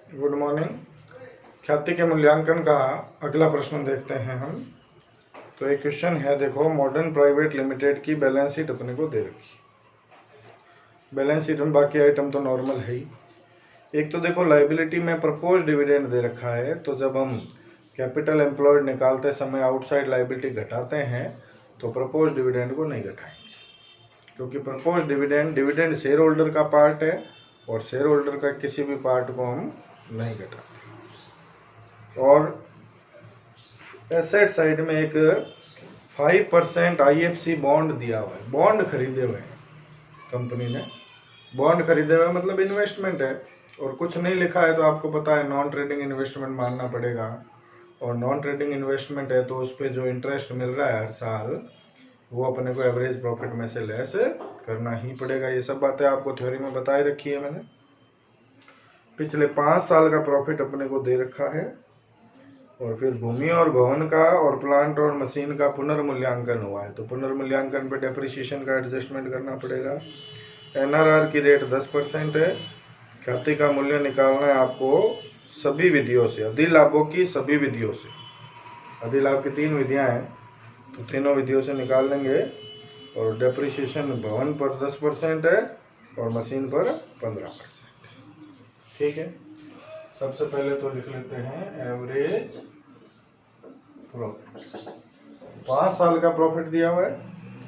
Good morning. ख्याति के मूल्यांकन का अगला प्रश्न देखते हैं हम। तो एक क्वेश्चन है, देखो मॉडर्न प्राइवेट लिमिटेड की बैलेंस शीट अपने को दे रखी। बैलेंस शीट में बाकी आइटम तो नॉर्मल है ही। एक तो देखो लाइबिलिटी में प्रपोज डिविडेंड दे रखा है, तो जब हम कैपिटल एम्प्लॉयड निकालते समय आउटसाइड लाइबिलिटी घटाते हैं तो प्रपोज डिविडेंड को नहीं घटाएंगे, क्योंकि प्रपोज डिविडेंड शेयर होल्डर का पार्ट है और शेयर होल्डर का किसी भी पार्ट को हम नहीं घटाते। और एसेट साइड में एक 5% IFC बॉन्ड दिया हुआ है, बॉन्ड खरीदे हुए हैं कंपनी ने। बॉन्ड खरीदे हुए मतलब इन्वेस्टमेंट है, और कुछ नहीं लिखा है तो आपको पता है नॉन ट्रेडिंग इन्वेस्टमेंट मानना पड़ेगा। और नॉन ट्रेडिंग इन्वेस्टमेंट है तो उस पर जो इंटरेस्ट मिल रहा है हर साल, वो अपने को एवरेज प्रॉफिट में से लेस करना ही पड़ेगा। ये सब बातें आपको थ्योरी में बताई रखी है मैंने। पिछले 5 साल का प्रॉफिट अपने को दे रखा है, और फिर भूमि और भवन का और प्लांट और मशीन का पुनर्मूल्यांकन हुआ है, तो पुनर्मूल्यांकन पे डेप्रिसिएशन का एडजस्टमेंट करना पड़ेगा। NRR की रेट 10% है। ख्याति का मूल्य निकालना है आपको सभी विधियों से, अधिलाभों की सभी विधियों से। अधिलाभ की 3 विधियां हैं, तो तीनों विधियों से निकाल लेंगे। और डेप्रिसिएशन भवन पर 10% है और मशीन पर 15%। ठीक है, सबसे पहले तो लिख लेते हैं एवरेज प्रॉफिट। 5 साल का प्रॉफिट दिया हुआ है,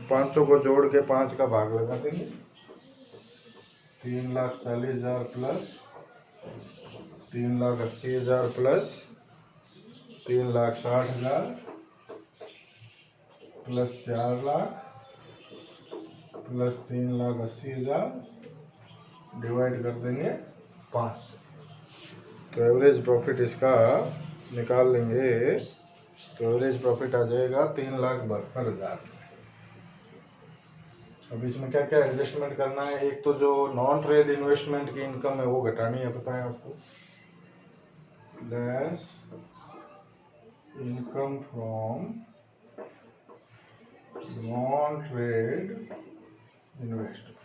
500 को जोड़ के 5 का भाग लगा देंगे। 3,40,000 plus 3,80,000 plus 3,60,000 plus 4 lakh plus 3,80,000 divide कर देंगे 5। तो एवरेज प्रॉफिट इसका निकाल लेंगे, तो एवरेज प्रॉफिट आ जाएगा 3,72,000। अब इसमें क्या क्या एडजस्टमेंट करना है। एक तो जो नॉन ट्रेड इन्वेस्टमेंट की इनकम है वो घटानी है, पता है आपको। Less income from non trade investment.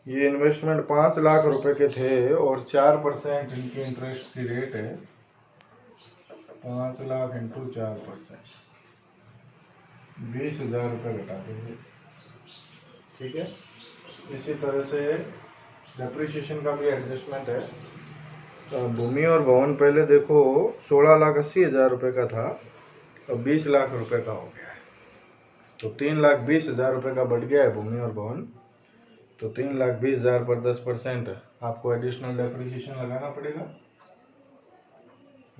ये इन्वेस्टमेंट 5 लाख रुपए के थे और 4% इनकी इंटरेस्ट की रेट है। 5 लाख इंटू 4%, 20,000 रुपये घटा देंगे। ठीक है, इसी तरह से डेप्रिसिएशन का भी एडजस्टमेंट है। तो भूमि और भवन पहले देखो 16,80,000 रुपये का था, अब 20 लाख रुपए का हो गया है, तो 3,20,000 रुपये का बढ़ गया है भूमि और भवन। तो 3,20,000 पर 10% आपको एडिशनल डेप्रिसिएशन लगाना पड़ेगा।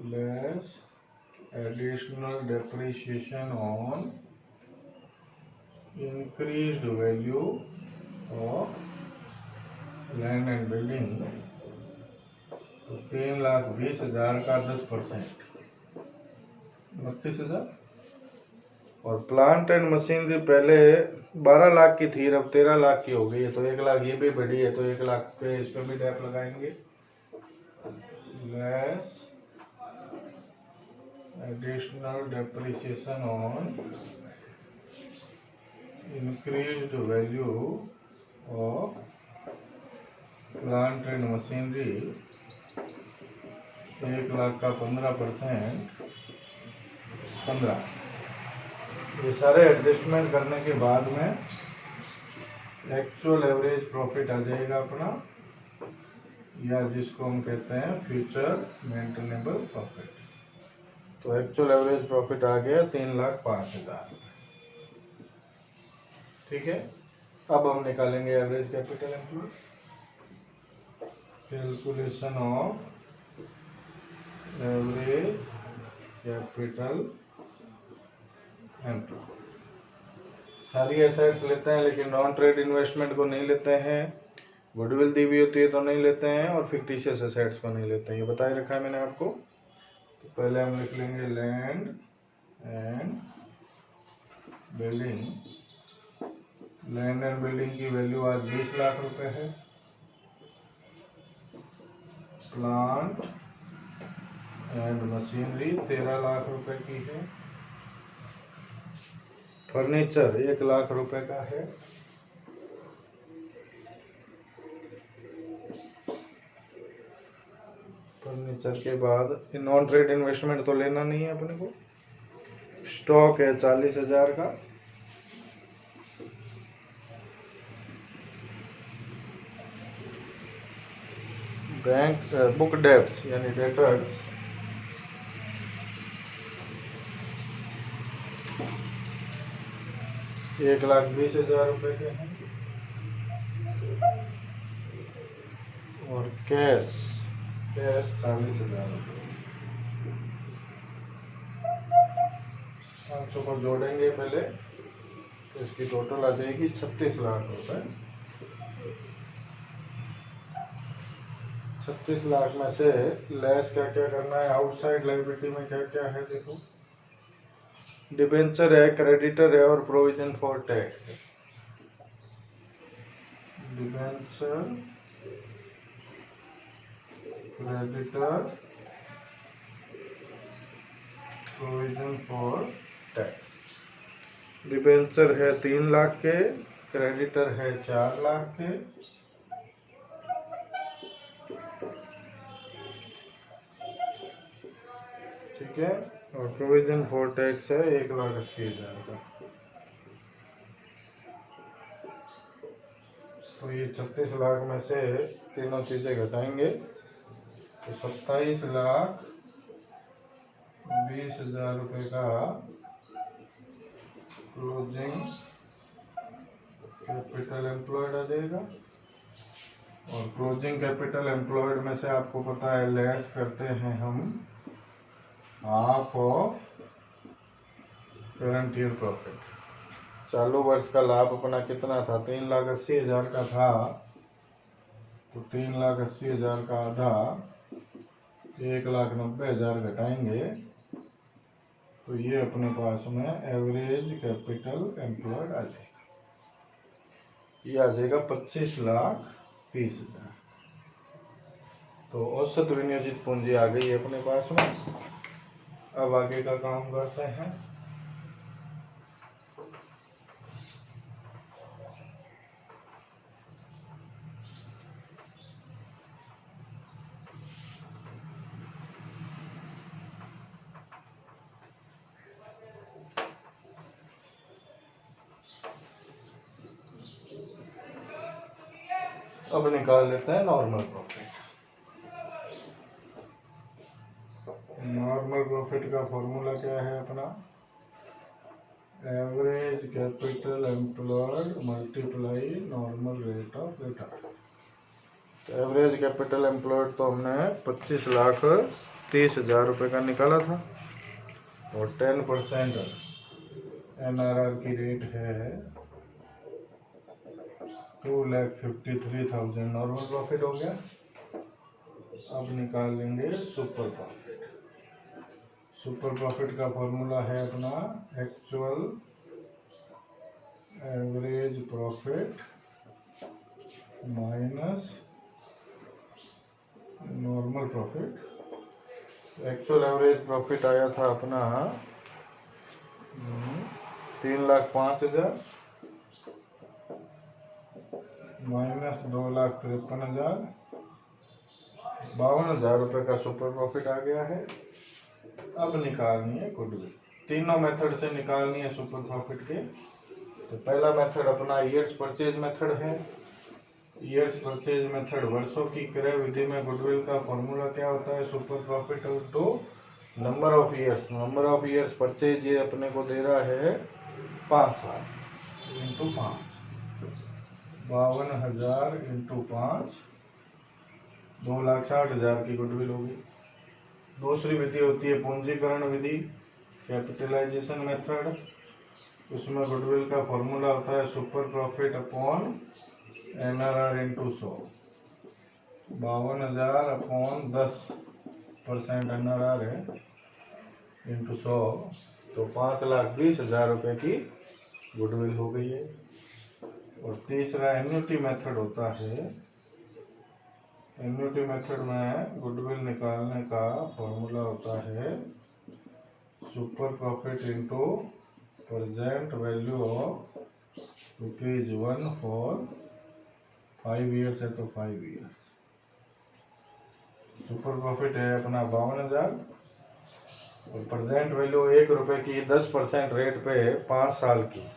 Less additional depreciation on increased value of land and building. तो 3,20,000 का 10% 29,000। और प्लांट एंड मशीनरी पहले 12 लाख की थी, अब 13 लाख की हो गई है, तो 1 लाख ये भी बढ़ी है, तो 1 लाख पे इस पर भी टैप लगाएंगे। Less additional depreciation on increased value of plant and machinery 1 lakh का 15% 15। ये सारे एडजस्टमेंट करने के बाद में एक्चुअल एवरेज प्रॉफिट आ जाएगा अपना, या जिसको हम कहते हैं फ्यूचर मेंटेनेबल प्रॉफिट। तो एक्चुअल एवरेज प्रॉफिट आ गया 3,05,000। ठीक है, अब हम निकालेंगे average capital employed. Calculation of average capital employed. सारी एसेट्स लेते हैं लेकिन नॉन ट्रेड इन्वेस्टमेंट को नहीं लेते हैं, गुडविल दी हुई होती है तो नहीं लेते हैं, और फिक्टिशियस एसेट्स को नहीं लेते हैं। ये बताए रखा है मैंने आपको। तो पहले हम लिख लेंगे land and building. Land and building की वैल्यू आज 20 लाख रुपए है। प्लांट एंड मशीनरी 13 लाख रुपए की है। फर्नीचर 1 लाख रुपए का है। फर्नीचर के बाद नॉन ट्रेड इन्वेस्टमेंट तो लेना नहीं है अपने को। स्टॉक है 40,000 का। बैंक बुक डेब्ट्स यानी डेटर्स 1,20,000 रुपए के हैं। और कैश 40,000 रुपये। पाँचों को जोड़ेंगे पहले तो इसकी टोटल आ जाएगी 36 लाख रुपए। 36 लाख में से लेस क्या क्या करना है, आउटसाइड लायबिलिटी में क्या क्या है देखो। डिबेंचर है, क्रेडिटर है और प्रोविजन फॉर टैक्स है। Debenture, creditor, provision for tax. Debenture है 3 लाख के, क्रेडिटर है 4 लाख के, ठीक है, और प्रोविजन फॉर टैक्स है 1,80,000 का। तो ये 36 लाख में से तीनों चीजें घटाएंगे तो 27,20,000 रुपये का क्लोजिंग कैपिटल एम्प्लॉयड आ जाएगा। और क्लोजिंग कैपिटल एम्प्लॉयड में से आपको पता है लेस करते हैं हम half of current year profit. चालू वर्ष का लाभ अपना कितना था, 3,80,000 का था। तो 3,80,000 का आधा 1,90,000 घटाएंगे तो ये अपने पास में एवरेज कैपिटल एम्प्लॉयड आ जाएगा। ये आ जाएगा 25,20,000। तो औसत विनियोजित पूंजी आ गई है अपने पास में। अब आगे का काम करते हैं। अब निकाल लेते हैं नॉर्मल प्रॉफिट। नॉर्मल प्रॉफिट का फॉर्मूला क्या है अपना, average capital employed multiply normal rate of return. तो एवरेज कैपिटल एम्प्लॉयड तो हमने 25,30,000 रुपये का निकाला था और 10% NRR की रेट है 2,53,000 नॉर्मल प्रॉफिट हो गया। अब निकाल लेंगे सुपर प्रॉफिट। सुपर प्रॉफिट का फॉर्मूला है अपना actual average profit minus normal profit. Actual average profit आया था अपना 3,05,000 माइनस 2,53,000, 52,000 रुपये का सुपर प्रॉफिट आ गया है। अब निकालनी है गुडविल। तीनों मेथड से निकालनी है सुपर प्रॉफिट के। तो पहला मेथड अपना ईयर्स परचेज मेथड है। ईयर्स परचेज मेथड वर्षों की क्रय विधि में गुडविल का फॉर्मूला क्या होता है, super profit to number of years. Number of years purchase ये अपने को दे रहा है 5 साल इंटू 5, 52,000 इंटू 5, 2,60,000 की गुडविल होगी। दूसरी विधि होती है पूंजीकरण विधि, कैपिटलाइजेशन मेथड। उसमें गुडविल का फॉर्मूला होता है super profit upon NRR into 100, 52,000 upon 10% NRR है इंटू 100, तो 5,20,000 रुपये की गुडविल हो गई है। और तीसरा एन्युटी मेथड होता है। एन्युटी मेथड में गुडविल निकालने का फॉर्मूला होता है super profit into present value of ₹1 for 5 years है तो 5 ईयर्स। सुपर प्रॉफिट है अपना 52,000 और प्रेजेंट वैल्यू 1 रुपये की 10% रेट पे 5 साल की,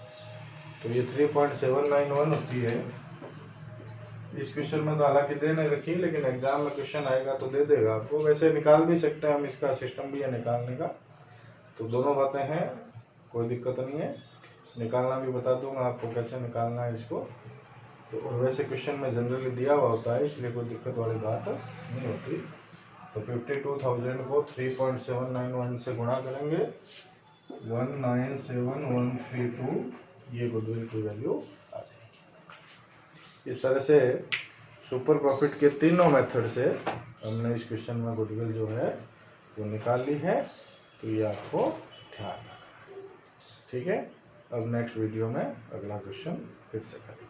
तो ये 3.791 होती है। इस क्वेश्चन में तो हालांकि दे नहीं रखी, लेकिन एग्जाम में क्वेश्चन आएगा तो दे देगा आपको। वैसे निकाल भी सकते हैं हम, इसका सिस्टम भी है निकालने का, तो दोनों बातें हैं, कोई दिक्कत नहीं है। निकालना भी बता दूंगा आपको कैसे निकालना है इसको। तो और वैसे क्वेश्चन में जनरली दिया हुआ होता है, इसलिए कोई दिक्कत वाली बात नहीं होती। तो 52,000 को 3.791 से गुणा करेंगे, 197,132, ये गुडविल की वैल्यू आ जाएगी। इस तरह से सुपर प्रॉफिट के तीनों मेथड से हमने इस क्वेश्चन में गुडविल जो है वो निकाल ली है। तो ये आपको ध्यान रखना है, ठीक है। अब नेक्स्ट वीडियो में अगला क्वेश्चन फिर से करेंगे।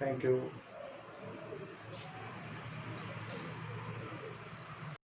Thank you.